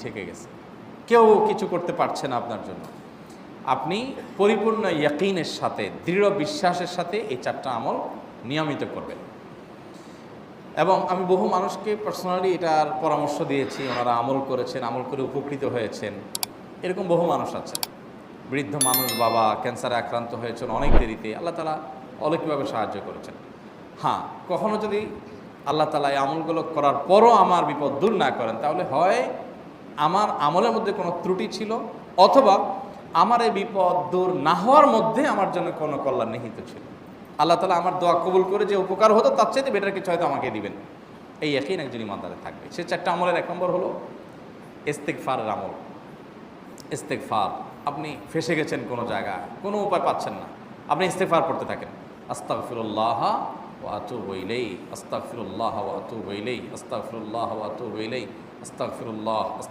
ঠেকে গেছে, কেউ কিছু করতে পারছে না আপনার জন্য। আপনি পরিপূর্ণ ইয়াকিনের সাথে, দৃঢ় বিশ্বাসের সাথে এই 4টা আমল নিয়মিত করবেন। এবং আমি বহু মানুষকে পার্সোনালি এটার পরামর্শ দিয়েছি, ওনারা আমল করেছেন, আমল করে উপকৃত হয়েছেন। এরকম বহু মানুষ আছে, বৃদ্ধ মানুষ, বাবা ক্যান্সারে আক্রান্ত হয়েছেন অনেক দেরিতে, আল্লাহ তাআলা অলৌকিকভাবে সাহায্য করেছেন। হ্যাঁ, কখনো যদি আল্লাহ তাআলা এই আমলগুলো করার পরও আমার বিপদ দূর না করেন, তাহলে হয় আমার আমলের মধ্যে কোনো ত্রুটি ছিল, অথবা আমার এই বিপদ দূর না হওয়ার মধ্যে আমার জন্য কোনো কল্যাণ নিহিত ছিল। আল্লাহ তাআলা আমার দোয়া কবুল করে যে উপকার হতো তার চাইতে বেটার কিছু হয়তো আমাকে দিবেন, এই ইয়াকিন একজন ইমানদারে থাকবে। সে 4টা আমলের 1 নম্বর হলো ইস্তেগফারের আমল। ইস্তেগফার, আপনি ফেঁসে গেছেন কোনো জায়গায়, কোনো উপায় পাচ্ছেন না, আপনি ইস্তেগফার করতে থাকেন। আস্তাগফিরুল্লাহ ওয়া আতুবু ইলাইহি, আস্তাগফিরুল্লাহ ওয়া আতুবু ইলাইহি, আস্তাগফিরুল্লাহ ওয়া আতুবু ইলাইহি, আস্তাগফিরুল্লাহ।